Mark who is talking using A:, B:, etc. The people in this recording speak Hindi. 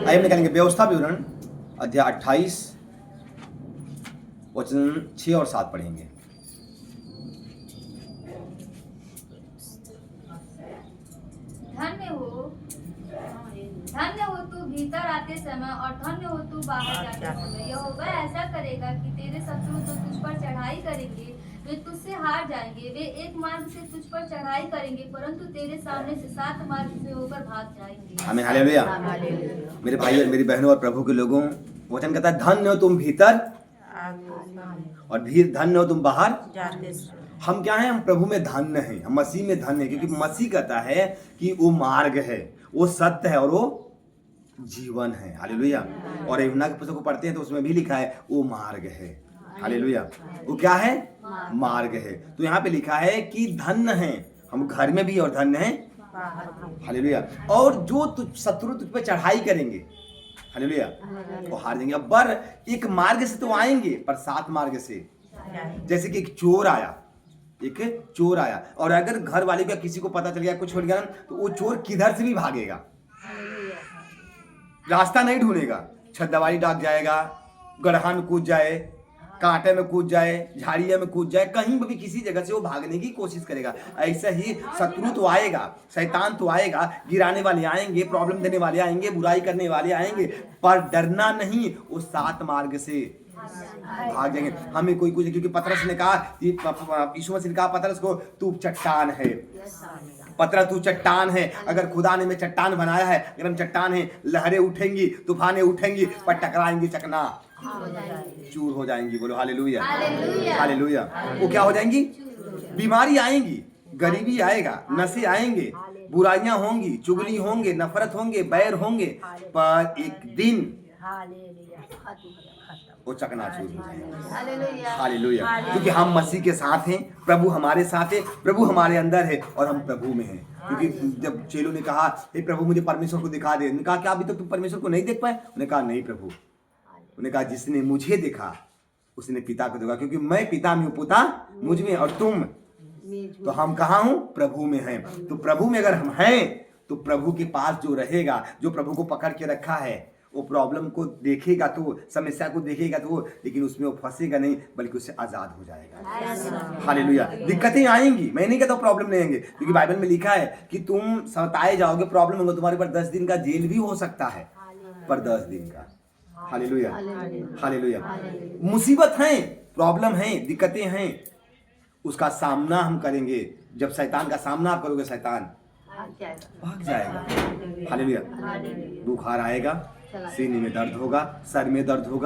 A: आइए हम निकालेंगे व्यवस्था विवरण अध्याय 28 वचन 6 और 7 पढ़ेंगे।
B: धन्य हो तू भीतर आते समय और धन्य हो तू बाहर जाते समय। यहोवा ऐसा करेगा कि तेरे शत्रु जो तुझ पर चढ़ाई करेंगे वे तुझसे हार जाएंगे। वे एक मार्ग से तुझ पर चढ़ाई करेंगे परंतु तेरे सामने से 7 मार्ग से होकर भाग जाएंगे।
A: आमीन, हालेलुया। मेरे भाई और मेरी बहनों और प्रभु के लोगों, वचन कहता है धन्य हो तुम भीतर और धन्य हो तुम बाहर। हम क्या हैं? हम प्रभु में धन्य हैं, हम मसीह में धन्य हैं, क्योंकि मसीह कहता है कि वो मार्ग है, वो सत्य है और वो जीवन है। हालेलुया। और यूहन्ना के पुस्तक को पढ़ते हैं तो उसमें भी लिखा है वो मार्ग है। हालेलुया। वो क्या है? मार्ग है। तो यहाँ पे लिखा है कि धन्य है, हम घर में भी और धन्य हैं। हालेलुया। और जो शत्रु तुझ पे चढ़ाई करेंगे, हालेलुया, वो हार जाएंगे। अब बर एक मार्ग से तो आएंगे पर 7 मार्ग से। जैसे कि एक चोर आया और अगर घर वाले का किसी को पता चल गया, कुछ हो गया, तो वो चोर किधर से भी भागेगा, रास्ता नहीं ढूंढेगा। छद्दवारी डाक जाएगा, गड्ढा में कूद जाए, कांटे में कूद जाए, झाड़िया में कूद जाए, कहीं भी किसी जगह से वो भागने की कोशिश करेगा। ऐसे ही शत्रु तो आएगा, शैतान तो आएगा, गिराने वाले आएंगे, प्रॉब्लम देने वाले आएंगे, बुराई करने वाले आएंगे, पर डरना नहीं, वो 7 मार्ग से भाग जाएंगे। हमें कोई कुछ, क्योंकि पतरस ने कहा, यीशु मसीह ने कहा पतरस को, तू चट्टान है, पतरस तू चट्टान है। अगर खुदा ने में चट्टान बनाया है, अगर हम चट्टान है, लहरें उठेंगी, तूफानें उठेंगी, पर टकराएंगी, चकना चूर हो जाएंगी। बोलो हालेलुया, हालेलुया। वो क्या हो जाएंगी? बीमारी आएंगी, गरीबी आएगा, नशे आएंगे, बुराइयां होंगी, चुगली होंगे, नफरत होंगे, बैर होंगे, पर एक दिन वो चकनाचूर हो जाएंगे। हालेलुया। क्योंकि हम मसीह के साथ हैं, प्रभु हमारे साथ है, प्रभु हमारे अंदर है और हम प्रभु में हैं। क्योंकि जब चेलों ने कहा, हे प्रभु मुझे परमेश्वर को दिखा दे, उन्होंने कहा क्या अभी तक तुम परमेश्वर को नहीं देख पाए? उन्होंने कहा नहीं प्रभु। उन्होंने कहा जिसने मुझे देखा उसने पिता को देखा, क्योंकि मैं पिता में हूं, पिता मुझ में और तुम, तो हम कहाँ हूं? प्रभु में हैं। तो प्रभु में अगर हम हैं तो प्रभु के पास जो रहेगा, जो प्रभु को पकड़ के रखा है, वो प्रॉब्लम को देखेगा, तो समस्या को देखेगा तो, लेकिन उसमें वो फंसेगा नहीं, बल्कि उससे आजाद हो जाएगा। हालेलुया। दिक्कतें आएंगी, मैं नहीं कहता प्रॉब्लम नहीं आएंगे, क्योंकि बाइबल में लिखा है कि तुम सताए जाओगे, प्रॉब्लम होगा, तुम्हारे पर 10 दिन का जेल भी हो सकता है, पर 10 दिन का। Hallelujah, hallelujah. मुसीबत है, प्रॉब्लम है, दिक्कतें हैं, उसका सामना हम करेंगे। जब शैतान का सामना आप करोगे, शैतान भाग जाएगा। हालेलुया। बुखार आएगा, सीने में दर्द होगा, सर में दर्द होगा,